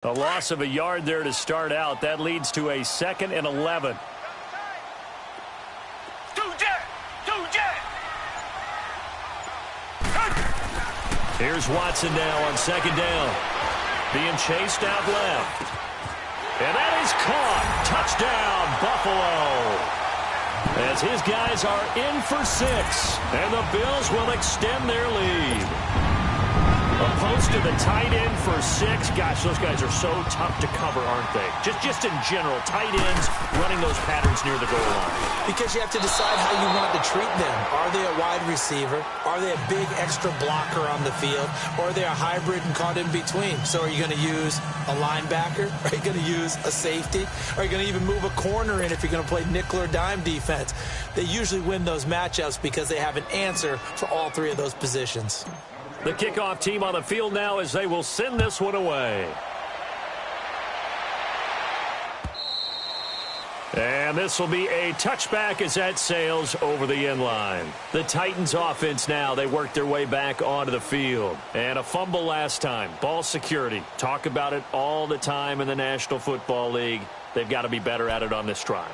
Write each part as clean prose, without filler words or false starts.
A loss of a yard there to start out. That leads to a 2nd and 11. Here's Watson now on 2nd down. Being chased out left. And that is caught. Touchdown, Buffalo. As his guys are in for 6. And the Bills will extend their lead. A post to the tight end for 6. Gosh, those guys are so tough to cover, aren't they? Just in general, tight ends running those patterns near the goal line. Because you have to decide how you want to treat them. Are they a wide receiver? Are they a big extra blocker on the field? Or are they a hybrid and caught in between? So are you going to use a linebacker? Are you going to use a safety? Are you going to even move a corner in if you're going to play nickel or dime defense? They usually win those matchups because they have an answer for all 3 of those positions. The kickoff team on the field now as they will send this one away. And this will be a touchback as that sails over the end line. The Titans offense now, they work their way back onto the field. And a fumble last time. Ball security. Talk about it all the time in the National Football League. They've got to be better at it on this drive.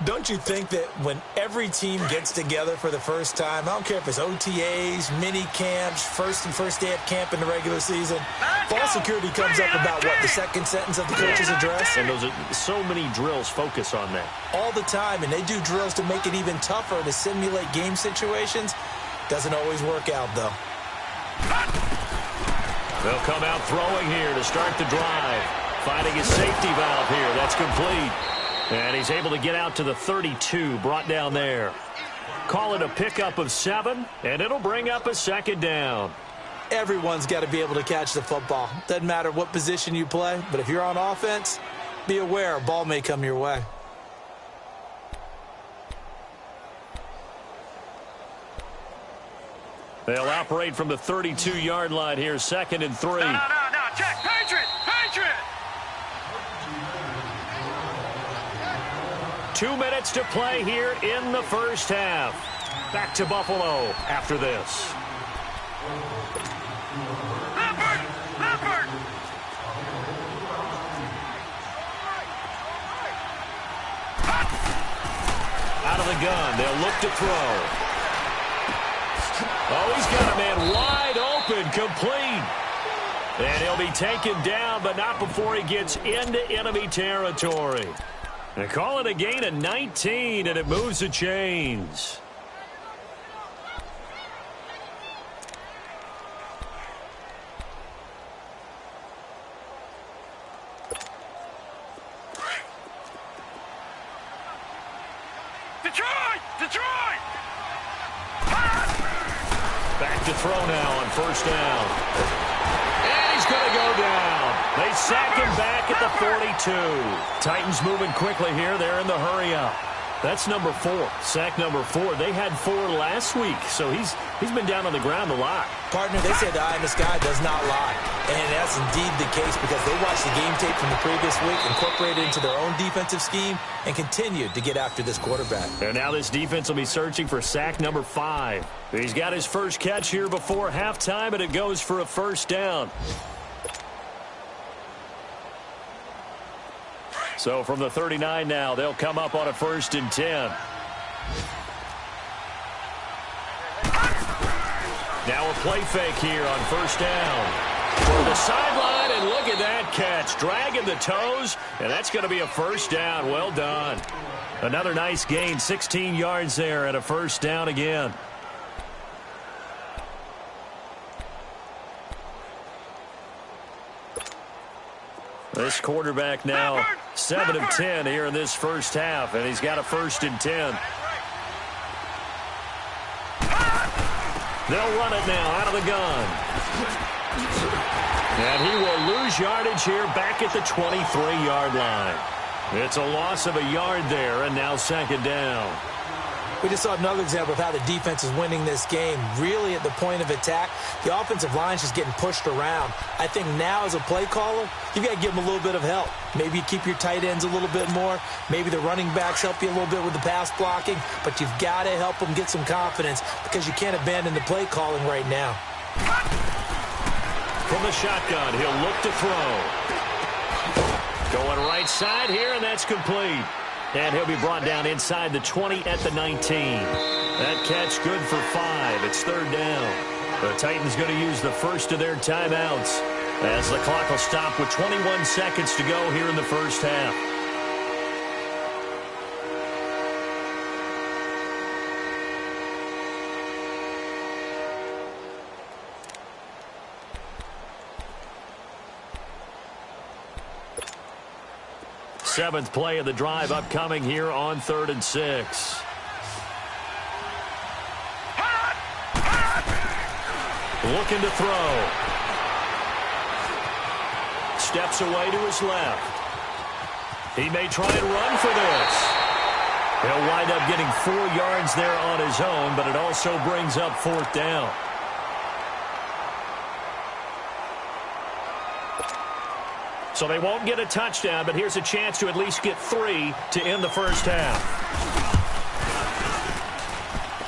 Don't you think that when every team gets together for the first time, I don't care if it's OTAs, mini camps, first day of camp in the regular season, ball security comes up about what, the second sentence of the coach's address? And those are so many drills focus on that. All the time, and they do drills to make it even tougher to simulate game situations. Doesn't always work out, though. They'll come out throwing here to start the drive. Finding his safety valve here. That's complete. And he's able to get out to the 32, brought down there. Call it a pickup of 7, and it'll bring up a 2nd down. Everyone's got to be able to catch the football. Doesn't matter what position you play, but if you're on offense, be aware a ball may come your way. They'll operate from the 32-yard line here, 2nd and 3. No, check, Patriot! 2 minutes to play here in the first half. Back to Buffalo after this. Leopard! Out of the gun, they'll look to throw. Oh, he's got a man wide open, complete. And he'll be taken down, but not before he gets into enemy territory. They call it a gain of 19, and it moves the chains. Detroit! Back to throw now on 1st down. And he's going to go down. They sack him back at the 42. Titans moving quickly here. They're in the hurry-up. That's number 4. Sack number 4. They had 4 last week, so he's been down on the ground a lot. Partner, they said the eye in the sky does not lie. And that's indeed the case because they watched the game tape from the previous week, incorporated it into their own defensive scheme, and continued to get after this quarterback. And now this defense will be searching for sack number 5. He's got his first catch here before halftime, and it goes for a 1st down. So from the 39 now, they'll come up on a 1st and 10. Now a play fake here on 1st down. For the sideline, and look at that catch. Dragging the toes, and that's going to be a 1st down. Well done. Another nice gain, 16 yards there, and a 1st down again. This quarterback now 7 of 10 here in this first half, and he's got a 1st and 10. They'll run it now out of the gun. And he will lose yardage here back at the 23-yard line. It's a loss of a yard there, and now 2nd down. We just saw another example of how the defense is winning this game. Really at the point of attack, the offensive line's just getting pushed around. I think now as a play caller, you've got to give them a little bit of help. Maybe you keep your tight ends a little bit more. Maybe the running backs help you a little bit with the pass blocking. But you've got to help them get some confidence because you can't abandon the play calling right now. From the shotgun, he'll look to throw. right side here, and that's complete. And he'll be brought down inside the 20 at the 19. That catch good for 5. It's third down. The Titans going to use the first of their timeouts as the clock will stop with 21 seconds to go here in the first half. Seventh play of the drive upcoming here on 3rd and 6. Looking to throw. Steps away to his left. He may try and run for this. He'll wind up getting 4 yards there on his own, but it also brings up 4th down. So they won't get a touchdown, but here's a chance to at least get 3 to end the first half.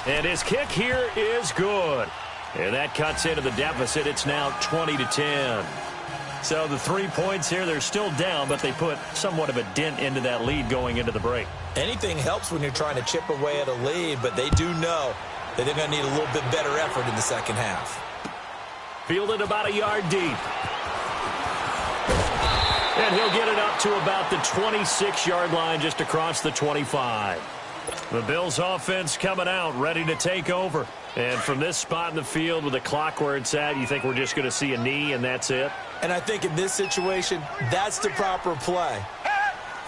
And his kick here is good. And that cuts into the deficit. It's now 20-10. So the 3 points here, they're still down, but they put somewhat of a dent into that lead going into the break. Anything helps when you're trying to chip away at a lead, but they do know that they're going to need a little bit better effort in the second half. Fielded about a yard deep. And he'll get it up to about the 26-yard line just across the 25. The Bills offense coming out, ready to take over. And from this spot in the field with the clock where it's at, you think we're just going to see a knee and that's it? And I think in this situation, that's the proper play.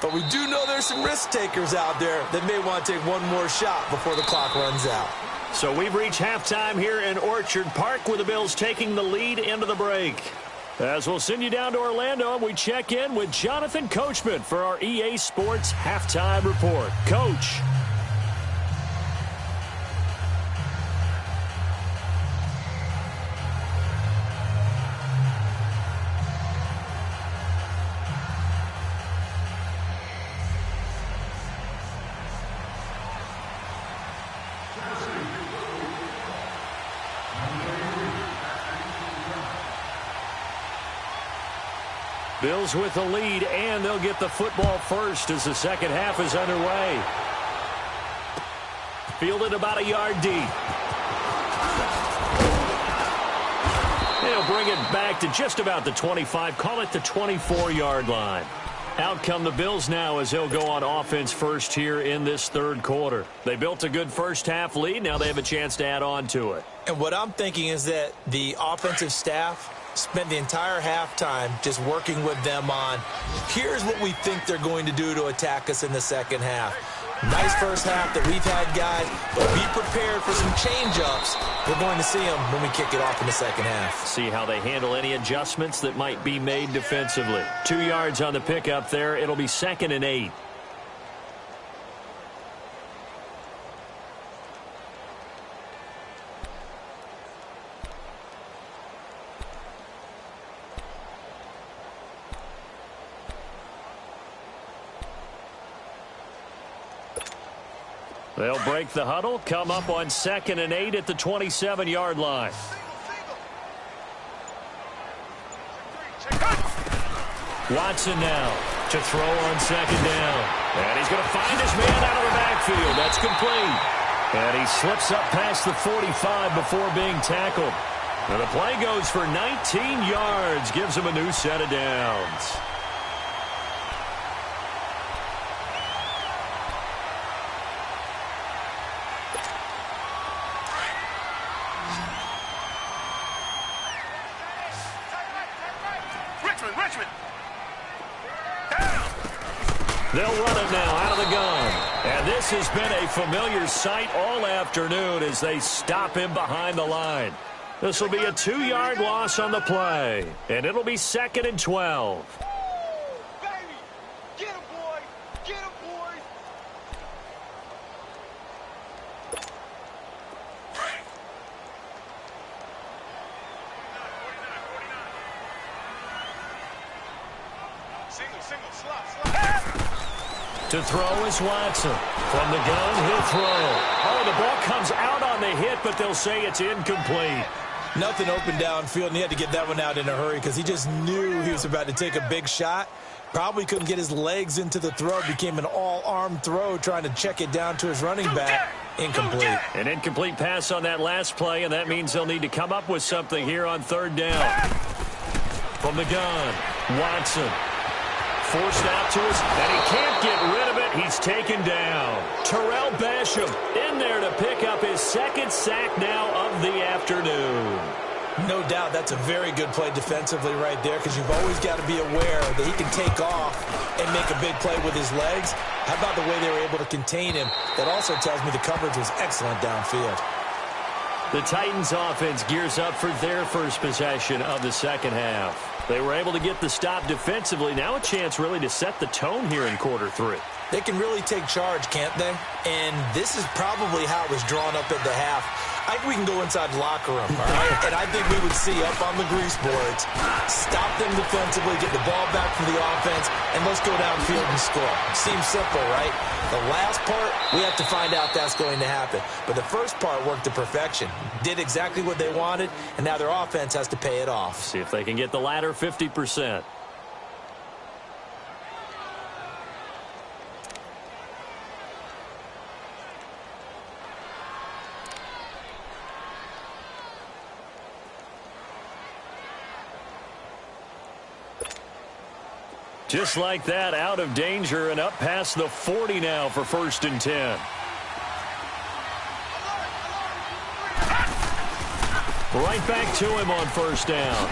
But we do know there's some risk takers out there that may want to take one more shot before the clock runs out. So we've reached halftime here in Orchard Park with the Bills taking the lead into the break. As we'll send you down to Orlando, and we check in with Jonathan Coachman for our EA Sports Halftime Report. Coach. Bills with the lead, and they'll get the football first as the second half is underway. Fielded about a yard deep. They'll bring it back to just about the 25, call it the 24-yard line. Out come the Bills now as they'll go on offense first here in this third quarter. They built a good first half lead. Now they have a chance to add on to it. And what I'm thinking is that the offensive staff spent the entire halftime just working with them on, here's what we think they're going to do to attack us in the second half. Nice first half that we've had, guys, but be prepared for some change-ups. We're going to see them when we kick it off in the second half. See how they handle any adjustments that might be made defensively. 2 yards on the pickup there. It'll be 2nd and 8. They'll break the huddle, come up on 2nd and 8 at the 27-yard line. Watson now to throw on 2nd down. And he's going to find his man out of the backfield. That's complete. And he slips up past the 45 before being tackled. And the play goes for 19 yards, gives him a new set of downs. They'll run it now out of the gun. And this has been a familiar sight all afternoon as they stop him behind the line. This will be a 2-yard loss on the play. And it'll be 2nd and 12. Baby, get him, boy. Get him, boy. Single, slot. To throw is Watson. From the gun, he'll throw. Oh, the ball comes out on the hit, but they'll say it's incomplete. Nothing open downfield, and he had to get that one out in a hurry because he just knew he was about to take a big shot. Probably couldn't get his legs into the throw. Became an all-arm throw trying to check it down to his running back. Incomplete. An incomplete pass on that last play, and that means they'll need to come up with something here on third down. From the gun, Watson. Forced out to us, and he can't get rid of it. He's taken down. Terrell Basham in there to pick up his second sack now of the afternoon. No doubt that's a very good play defensively right there because you've always got to be aware that he can take off and make a big play with his legs. How about the way they were able to contain him? That also tells me the coverage was excellent downfield. The Titans offense gears up for their first possession of the second half. They were able to get the stop defensively. Now a chance really to set the tone here in quarter three. They can really take charge, can't they? And this is probably how it was drawn up at the half. I think we can go inside the locker room, all right? And I think we would see up on the grease boards, stop them defensively, get the ball back from the offense, and let's go downfield and score. Seems simple, right? The last part, we have to find out that's going to happen. But the first part worked to perfection. Did exactly what they wanted, and now their offense has to pay it off. See if they can get the latter 50%. Just like that, out of danger and up past the 40 now for 1st and 10. Right back to him on 1st down.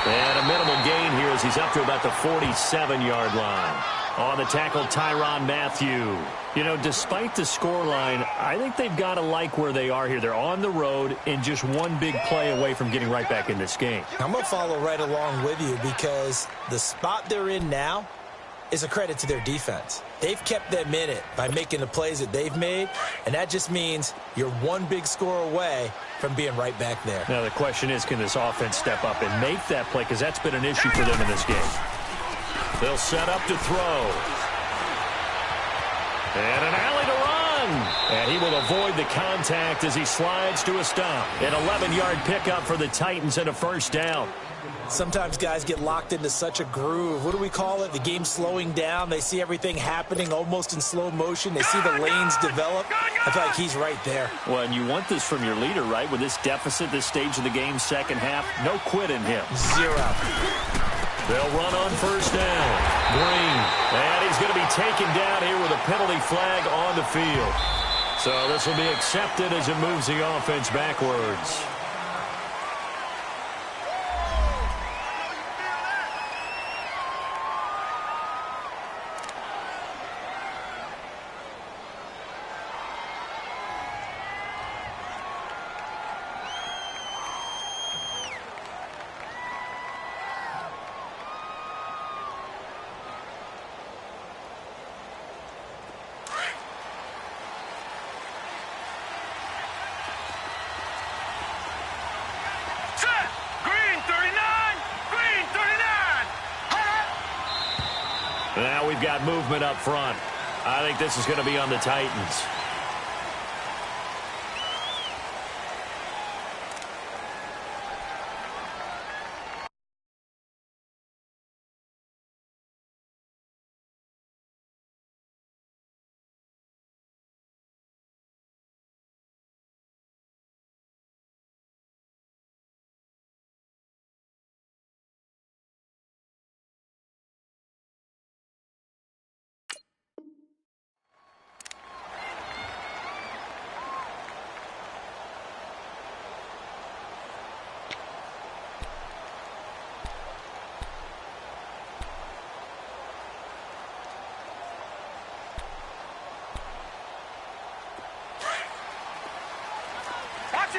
And a minimal gain here as he's up to about the 47-yard line. On the tackle, Tyrann Mathieu. You know, despite the scoreline, I think they've got to like where they are here. They're on the road and just one big play away from getting right back in this game. I'm going to follow right along with you because the spot they're in now is a credit to their defense. They've kept them in it by making the plays that they've made, and that just means you're one big score away from being right back there. Now the question is, can this offense step up and make that play? Because that's been an issue for them in this game. They'll set up to throw. And an alley to run. And he will avoid the contact as he slides to a stop. An 11-yard pickup for the Titans and a 1st down. Sometimes guys get locked into such a groove. What do we call it? The game slowing down. They see everything happening almost in slow motion. They see the lanes develop. I feel like he's right there. Well, and you want this from your leader, right? With this deficit, this stage of the game, second half, no quit in him. Zero. They'll run on 1st down. Green. And he's going to be taken down here with a penalty flag on the field. So this will be accepted as it moves the offense backwards. Now we've got movement up front. I think this is going to be on the Titans.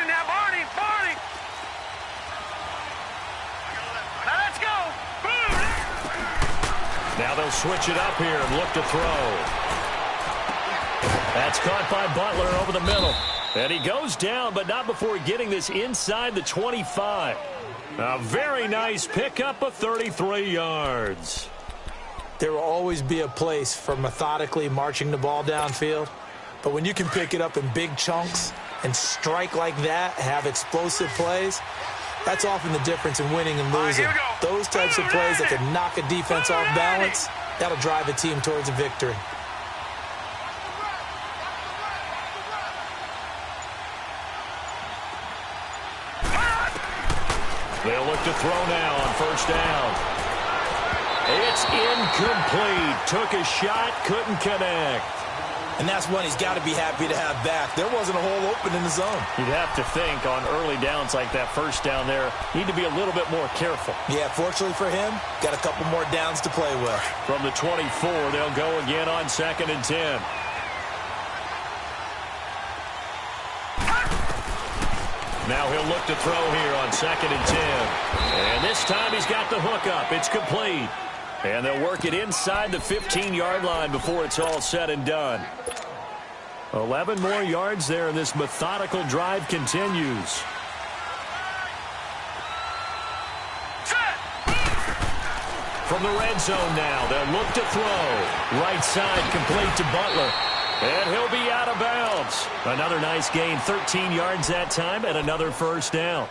Now, Barney! Now let's go! Boom! Now they'll switch it up here and look to throw. That's caught by Butler over the middle. And he goes down, but not before getting this inside the 25. A very nice pickup of 33 yards. There will always be a place for methodically marching the ball downfield. But when you can pick it up in big chunks and strike like that, have explosive plays, that's often the difference in winning and losing. Those types of plays that can knock a defense off balance, that'll drive a team towards a victory. They'll look to throw now on first down. It's incomplete. Took a shot, couldn't connect. And that's one he's got to be happy to have back. There wasn't a hole open in the zone. You'd have to think on early downs like that first down there, need to be a little bit more careful. Yeah, fortunately for him, got a couple more downs to play with. From the 24, they'll go again on 2nd and 10. Now he'll look to throw here on 2nd and 10. And this time he's got the hook up. It's complete. And they'll work it inside the 15-yard line before it's all said and done. 11 more yards there, and this methodical drive continues. From the red zone now, they'll look to throw. Right side complete to Butler. And he'll be out of bounds. Another nice gain, 13 yards that time, and another first down.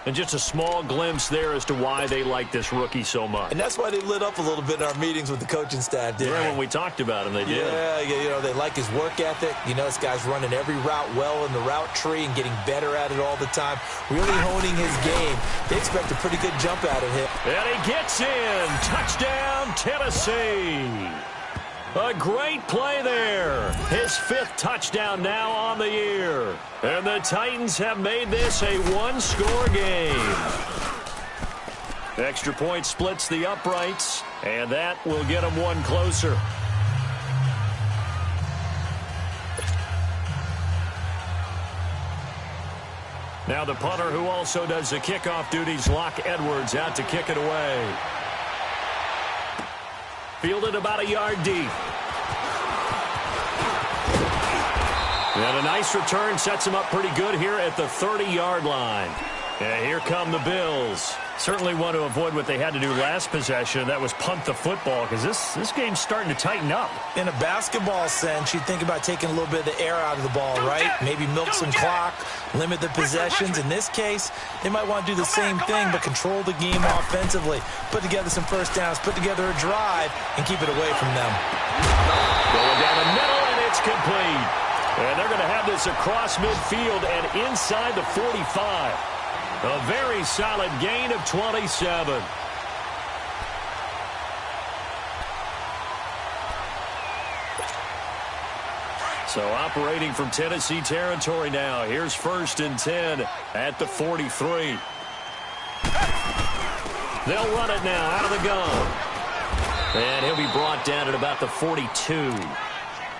And just a small glimpse there as to why they like this rookie so much. And that's why they lit up a little bit in our meetings with the coaching staff, didn't they? When we talked about him, they did. Yeah, you know, they like his work ethic. You know, this guy's running every route well in the route tree and getting better at it all the time, really honing his game. They expect a pretty good jump out of him. And he gets in. Touchdown, Tennessee. A great play there. His 5th touchdown now on the year. And the Titans have made this a one-score game. Extra point splits the uprights, and that will get them one closer. Now the punter, who also does the kickoff duties, Locke Edwards, out to kick it away. Fielded about a yard deep. And a nice return sets him up pretty good here at the 30-yard line. And here come the Bills. Certainly want to avoid what they had to do last possession. That was punt the football, because this game's starting to tighten up. In a basketball sense, you think about taking a little bit of the air out of the ball, right? Maybe milk some clock, limit the possessions. In this case, they might want to do the same thing, but control the game offensively. Put together some first downs, put together a drive, and keep it away from them. Going down the middle, and it's complete. And they're going to have this across midfield and inside the 45. A very solid gain of 27. So operating from Tennessee territory now. Here's 1st and 10 at the 43. They'll run it now out of the gun. And he'll be brought down at about the 42.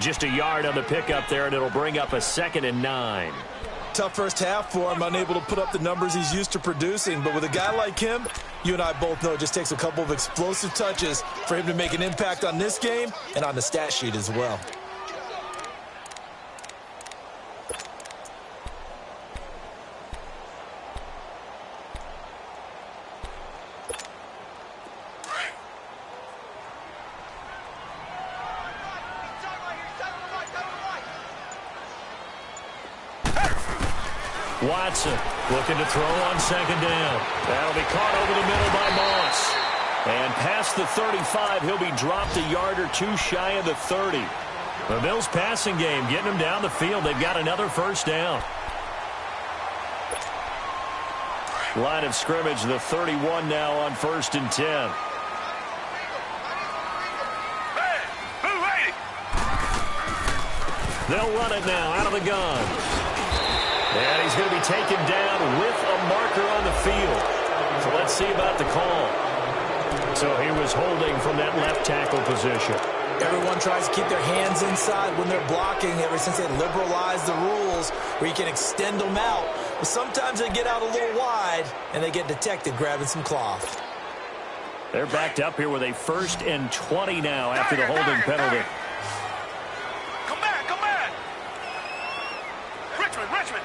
Just a yard on the pickup there, and it'll bring up a 2nd and 9. Tough first half for him, unable to put up the numbers he's used to producing. But with a guy like him, you and I both know it just takes a couple of explosive touches for him to make an impact on this game and on the stat sheet as well. Watson looking to throw on 2nd down. That'll be caught over the middle by Moss. And past the 35, he'll be dropped a yard or two shy of the 30. The Bills passing game getting them down the field. They've got another first down. Line of scrimmage, the 31 now on 1st and 10. They'll run it now out of the gun. And he's going to be taken down with a marker on the field. So let's see about the call. So he was holding from that left tackle position. Everyone tries to keep their hands inside when they're blocking ever since they liberalized the rules where you can extend them out. But sometimes they get out a little wide and they get detected grabbing some cloth. They're backed up here with a 1st and 20 now after the holding penalty. Come back. Richmond.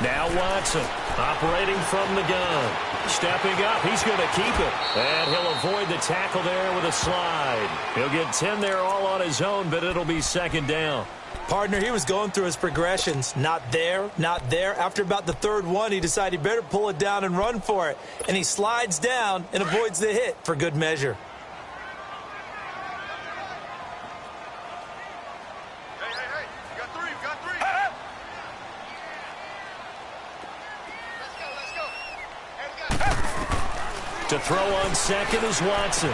Now Watson Operating from the gun. Stepping up, he's going to keep it. And he'll avoid the tackle there with a slide. He'll get 10 there all on his own, but it'll be second down. Partner, he was going through his progressions. Not there, not there. After about the third one, he decided he better pull it down and run for it. And he slides down and avoids the hit for good measure. Hey, you got three. Let's go. Hey, To throw on second is Watson.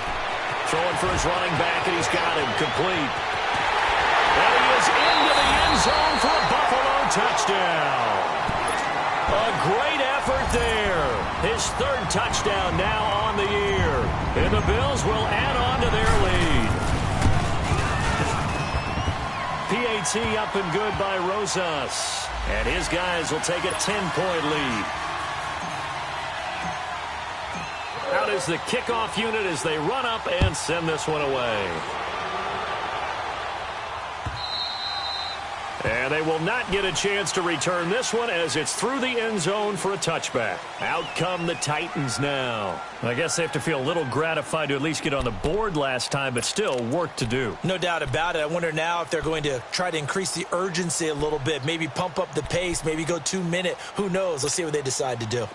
Throwing for his running back, and he's got him complete. And he is into the end zone for a Buffalo touchdown. A great effort there. His third touchdown now on the year. And the Bills will add on to their lead. PAT up and good by Rosas. And his guys will take a 10-point lead. Out is the kickoff unit as they run up and send this one away. And they will not get a chance to return this one as it's through the end zone for a touchback. Out come the Titans now. I guess they have to feel a little gratified to at least get on the board last time, but still work to do. No doubt about it. I wonder now if they're going to try to increase the urgency a little bit, maybe pump up the pace, maybe go 2-minute. Who knows? Let's see what they decide to do.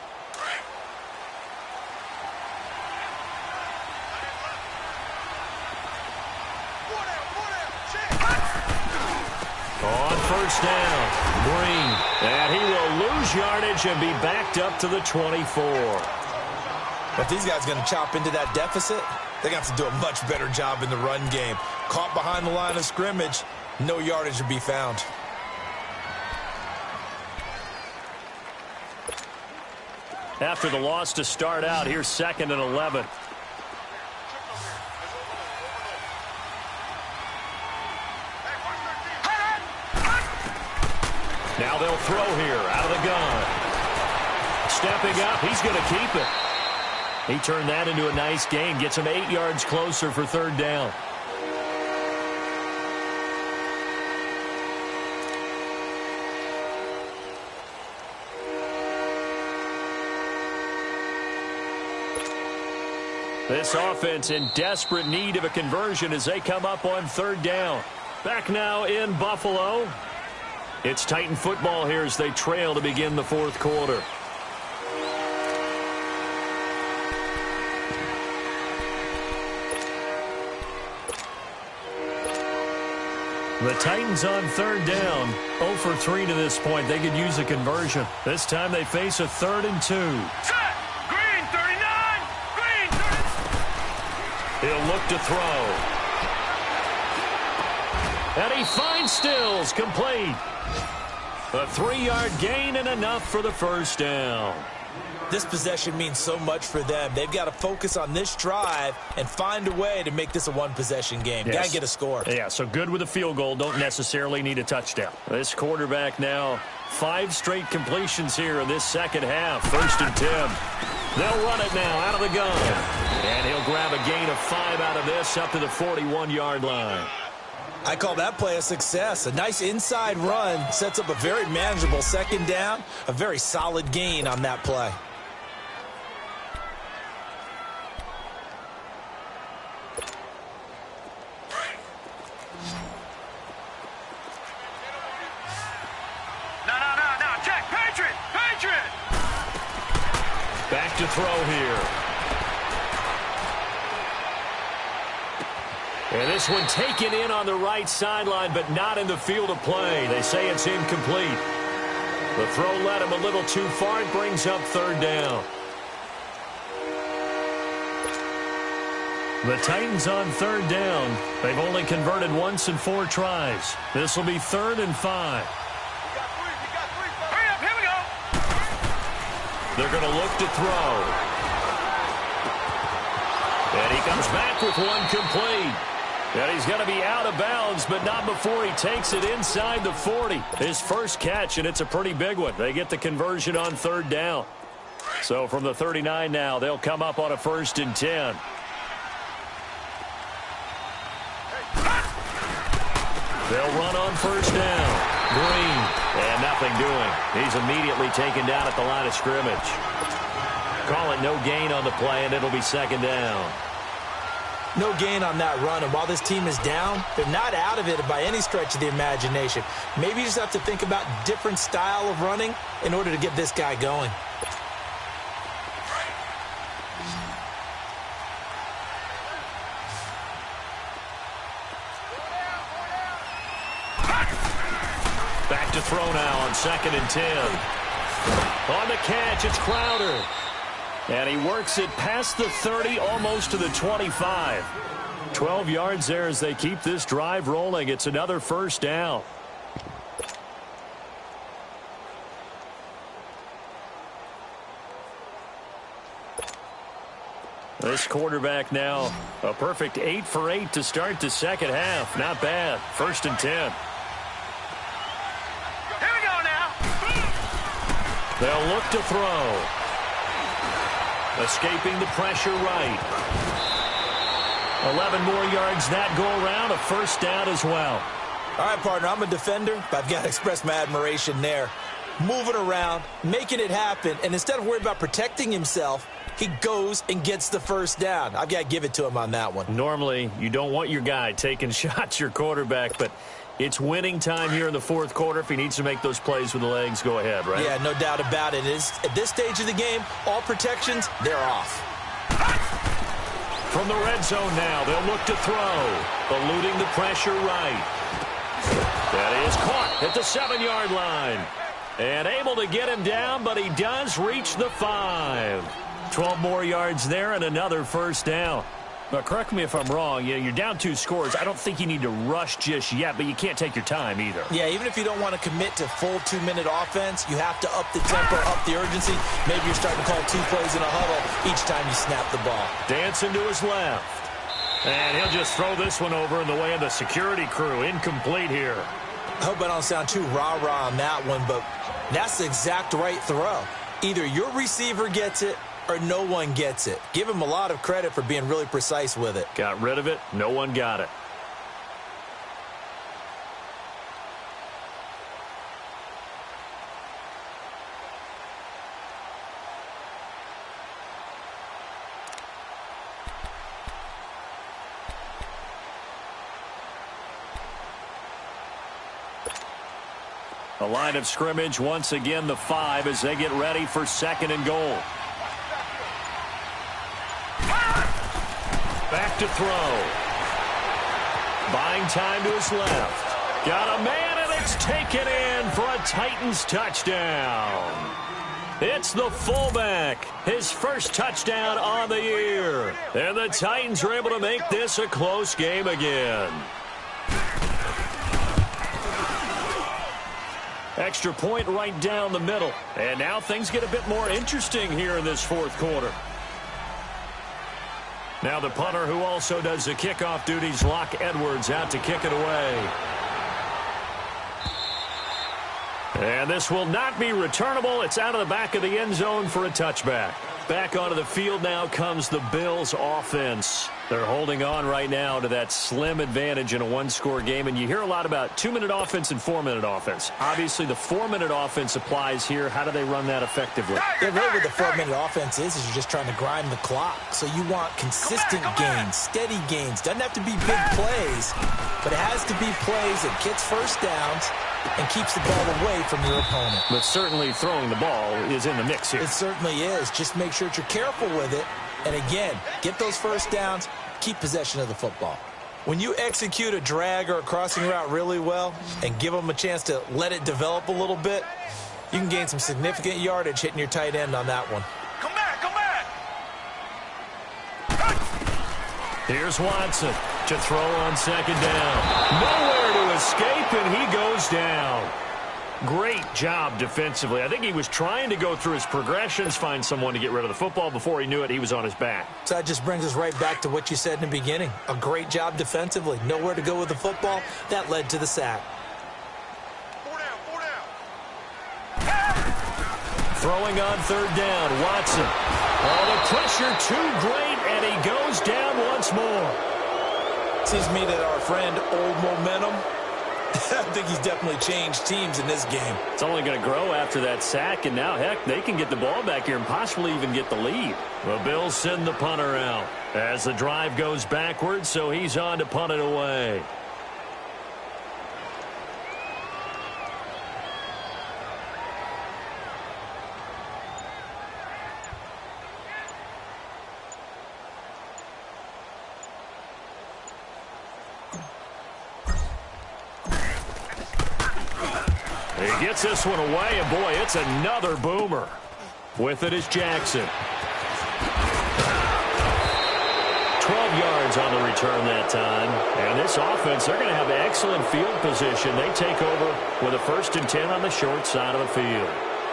On first down, Green. And he will lose yardage and be backed up to the 24. If these guys are going to chop into that deficit, they're going to have to do a much better job in the run game. Caught behind the line of scrimmage, no yardage to be found. After the loss to start out, here's 2nd and 11. Now they'll throw here out of the gun. Stepping up, he's going to keep it. He turned that into a nice gain, gets him 8 yards closer for third down. This offense in desperate need of a conversion as they come up on third down. Back now in Buffalo. It's Titan football here as they trail to begin the fourth quarter. The Titans on third down. 0 for 3 to this point. They could use a conversion. This time they face a 3rd and 2. Set! Green, 39! Green, 30! He'll look to throw. And he finds Stills, complete. A 3-yard gain and enough for the first down. This possession means so much for them. They've got to focus on this drive and find a way to make this a one-possession game. Yes. Got to get a score. Yeah, so good with a field goal. Don't necessarily need a touchdown. This quarterback now, 5 straight completions here in this second half. 1st and 10. They'll run it now out of the gun. And he'll grab a gain of 5 out of this up to the 41-yard line. I call that play a success. A nice inside run sets up a very manageable second down. A very solid gain on that play. No. Check. Patriot! Back to throw here. And this one taken in on the right sideline, but not in the field of play. They say it's incomplete. The throw led him a little too far. It brings up third down. The Titans on third down. They've only converted once in 4 tries. This will be 3rd and 5. Hurry up, here we go! They're going to look to throw. And he comes back with one complete. And he's going to be out of bounds, but not before he takes it inside the 40. His first catch, and it's a pretty big one. They get the conversion on third down. So from the 39 now, they'll come up on a 1st and 10. They'll run on first down. Green, and nothing doing. He's immediately taken down at the line of scrimmage. Call it no gain on the play, and it'll be second down. No gain on that run, and while this team is down, they're not out of it by any stretch of the imagination. Maybe you just have to think about different style of running in order to get this guy going. Back to throw now on 2nd and 10. On the catch, it's Crowder. And he works it past the 30, almost to the 25. 12 yards there as they keep this drive rolling. It's another first down. This quarterback now, a perfect 8 for 8 to start the second half. Not bad. 1st and 10. Here we go now. They'll look to throw. Escaping the pressure right. 11 more yards that go around. A first down as well. All right, partner, I'm a defender, but I've got to express my admiration there. Moving around, making it happen, and instead of worrying about protecting himself, he goes and gets the first down. I've got to give it to him on that one. Normally, you don't want your guy taking shots, your quarterback, but it's winning time here in the fourth quarter. If he needs to make those plays with the legs, go ahead, right? Yeah, no doubt about it. At this stage of the game, all protections, they're off. From the red zone now, they'll look to throw. Eluding the pressure right. That is caught at the 7-yard line. And able to get him down, but he does reach the 5. 12 more yards there and another first down. Now, correct me if I'm wrong. You're down 2 scores. I don't think you need to rush just yet, but you can't take your time either. Yeah, even if you don't want to commit to full 2-minute offense, you have to up the tempo, up the urgency. Maybe you're starting to call 2 plays in a huddle each time you snap the ball. Dancing to his left. And he'll just throw this one over in the way of the security crew. Incomplete here. I hope I don't sound too rah-rah on that one, but that's the exact right throw. Either your receiver gets it or no one gets it. Give him a lot of credit for being really precise with it. Got rid of it. No one got it. The line of scrimmage once again the 5 as they get ready for 2nd and goal. Back to throw. Buying time to his left. Got a man, and it's taken in for a Titans touchdown. It's the fullback. His first touchdown on the year. And the Titans are able to make this a close game again. Extra point right down the middle. And now things get a bit more interesting here in this fourth quarter. Now the punter who also does the kickoff duties, Locke Edwards, out to kick it away. And this will not be returnable. It's out of the back of the end zone for a touchback. Back onto the field now comes the Bills offense. They're holding on right now to that slim advantage in a one-score game. And you hear a lot about 2-minute offense and 4-minute offense. Obviously, the 4-minute offense applies here. How do they run that effectively? Yeah, really what the 4-minute offense is you're just trying to grind the clock. So you want consistent gains, steady gains. Doesn't have to be big plays, but it has to be plays that gets first downs and keeps the ball away from your opponent. But certainly throwing the ball is in the mix here. It certainly is. Just make sure that you're careful with it. And again, get those first downs, keep possession of the football. When you execute a drag or a crossing route really well and give them a chance to let it develop a little bit, you can gain some significant yardage hitting your tight end on that one. Come back, come back. Here's Watson to throw on 2nd down. Nowhere to escape, and he goes down. Great job defensively. I think he was trying to go through his progressions, find someone to get rid of the football. Before he knew it, he was on his back. So that just brings us right back to what you said in the beginning. A great job defensively. Nowhere to go with the football. That led to the sack. 4 down, 4 down. Throwing on 3rd down, Watson. Oh, the pressure too great, and he goes down once more. Seems to me that our friend Old Momentum I think he's definitely changed teams in this game. It's only going to grow after that sack, and now, heck, they can get the ball back here and possibly even get the lead. The Bills send the punter out as the drive goes backwards, so he's on to punt it away. He gets this one away, and boy, it's another boomer. With it is Jackson. 12 yards on the return that time. And this offense, they're going to have excellent field position. They take over with a 1st and 10 on the short side of the field.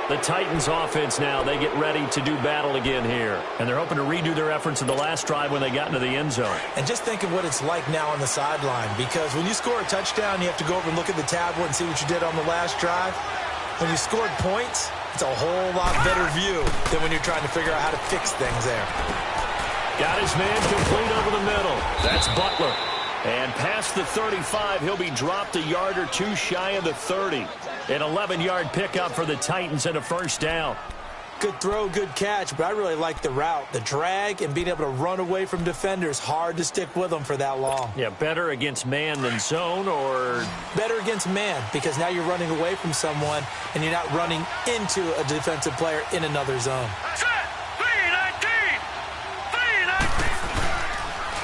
The Titans offense now, they get ready to do battle again here. And they're hoping to redo their efforts in the last drive when they got into the end zone. And just think of what it's like now on the sideline, because when you score a touchdown, you have to go over and look at the tablet and see what you did on the last drive. When you scored points, it's a whole lot better view than when you're trying to figure out how to fix things there. Got his man complete over the middle. That's Butler. And past the 35, he'll be dropped a yard or two shy of the 30. An 11-yard pickup for the Titans and a 1st down. Good throw, good catch, but I really like the route. The drag and being able to run away from defenders, hard to stick with them for that long. Yeah, better against man than zone, or? Better against man, because now you're running away from someone and you're not running into a defensive player in another zone.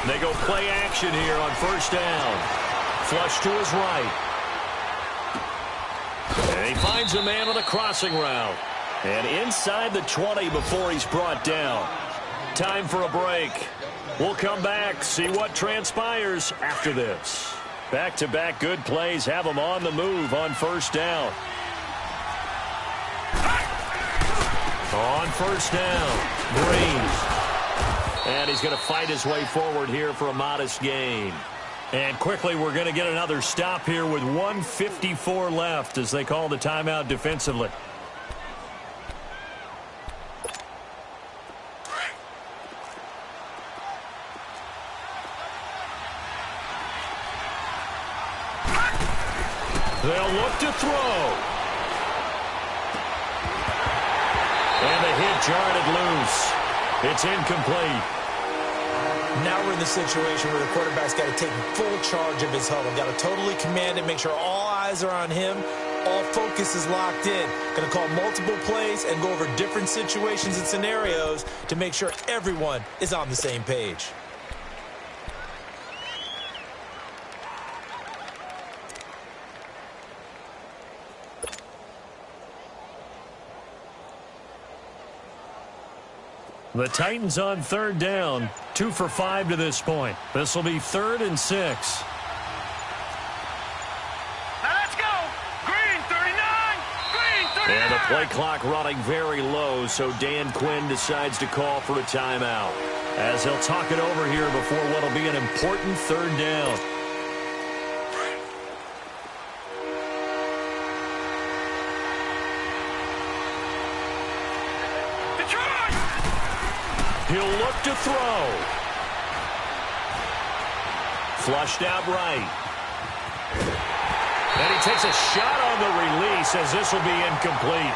They go play action here on 1st down. Flush to his right. And he finds a man on a crossing route. And inside the 20 before he's brought down. Time for a break. We'll come back, see what transpires after this. Back-to-back good plays have them on the move on 1st down. On 1st down, Green. And he's going to fight his way forward here for a modest gain. And quickly, we're going to get another stop here with 1:54 left as they call the timeout defensively. They'll look to throw. And the hit jarred loose. It's incomplete. Now we're in the situation where the quarterback's got to take full charge of his huddle. Got to totally command it, make sure all eyes are on him. All focus is locked in. Going to call multiple plays and go over different situations and scenarios to make sure everyone is on the same page. The Titans on 3rd down, 2 for 5 to this point. This will be 3rd and 6. Now let's go. Green 39. Green 39. And the play clock running very low, so Dan Quinn decides to call for a timeout. As he'll talk it over here before what will be an important 3rd down. He'll look to throw. Flushed out right. And he takes a shot on the release as this will be incomplete.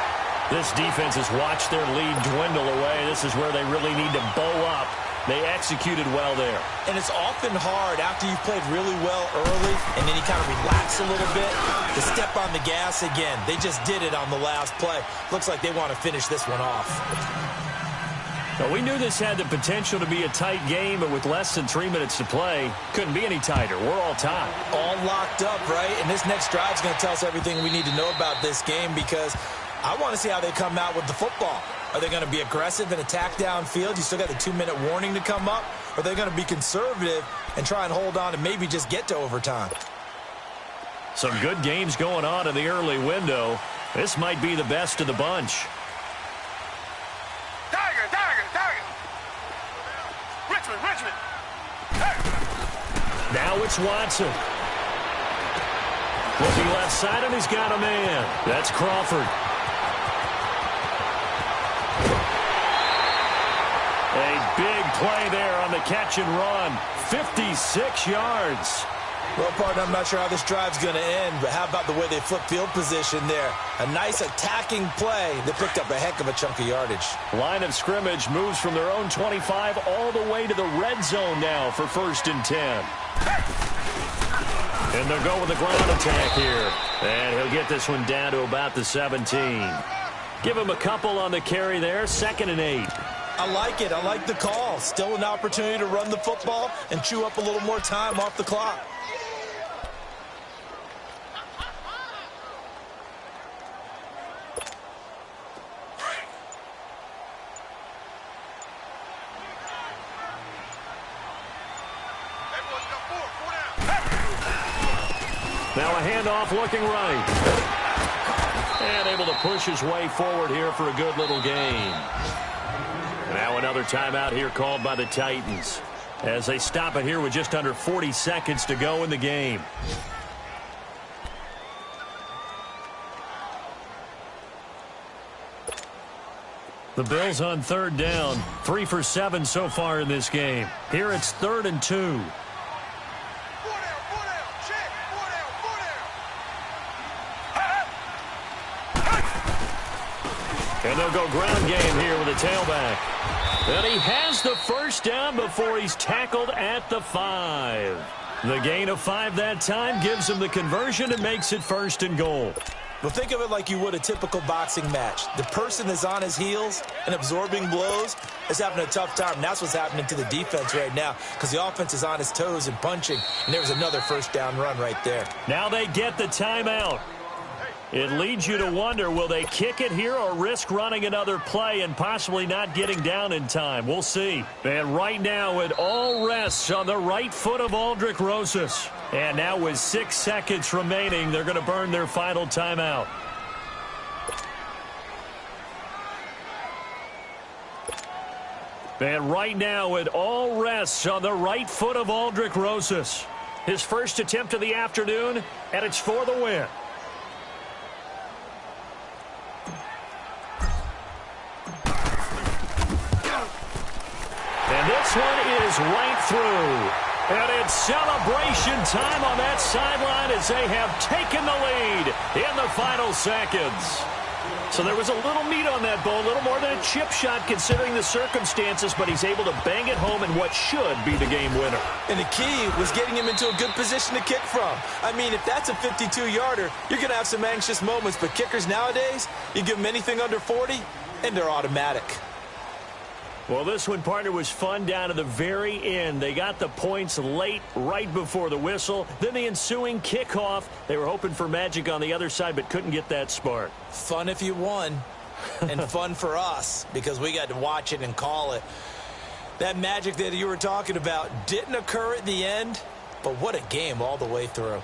This defense has watched their lead dwindle away. This is where they really need to bow up. They executed well there. And it's often hard after you've played really well early and then you kind of relax a little bit to step on the gas again. They just did it on the last play. Looks like they want to finish this one off. Now, we knew this had the potential to be a tight game, but with less than 3 minutes to play, couldn't be any tighter. We're all tied. All locked up, right? And this next drive is going to tell us everything we need to know about this game, because I want to see how they come out with the football. Are they going to be aggressive and attack downfield? You still got the 2-minute warning to come up? Or are they going to be conservative and try and hold on and maybe just get to overtime? Some good games going on in the early window. This might be the best of the bunch. Richmond. Now it's Watson. Looking left side, and he's got a man. That's Crawford. A big play there on the catch and run. 56 yards. Well, partner, I'm not sure how this drive's going to end, but how about the way they flip field position there? A nice attacking play. They picked up a heck of a chunk of yardage. Line of scrimmage moves from their own 25 all the way to the red zone now for 1st and 10. And they'll go with the ground attack here. And he'll get this one down to about the 17. Give him a couple on the carry there, 2nd and 8. I like it. I like the call. Still an opportunity to run the football and chew up a little more time off the clock. Now a handoff looking right. And able to push his way forward here for a good little gain. Now another timeout here called by the Titans as they stop it here with just under 40 seconds to go in the game. The Bills on 3rd down, 3 for 7 so far in this game. Here it's 3rd and 2. And they'll go ground game here with a tailback. And he has the 1st down before he's tackled at the 5. The gain of 5 that time gives him the conversion and makes it 1st and goal. Well, think of it like you would a typical boxing match. The person is on his heels and absorbing blows is having a tough time. And that's what's happening to the defense right now because the offense is on his toes and punching. And there's another 1st down run right there. Now they get the timeout. It leads you to wonder, will they kick it here or risk running another play and possibly not getting down in time? We'll see. And right now it all rests on the right foot of Aldrick Rosas. And now with 6 seconds remaining, they're going to burn their final timeout. And right now it all rests on the right foot of Aldrick Rosas. His first attempt of the afternoon, and it's for the win. And this one is right through. And it's celebration time on that sideline as they have taken the lead in the final seconds. So there was a little meat on that bone, a little more than a chip shot considering the circumstances, but he's able to bang it home in what should be the game winner. And the key was getting him into a good position to kick from. I mean, if that's a 52-yarder, you're going to have some anxious moments, but kickers nowadays, you give them anything under 40, and they're automatic. Well, this one, partner, was fun down to the very end. They got the points late, right before the whistle. Then the ensuing kickoff. They were hoping for magic on the other side, but couldn't get that spark. Fun if you won, and fun for us, because we got to watch it and call it. That magic that you were talking about didn't occur at the end, but what a game all the way through.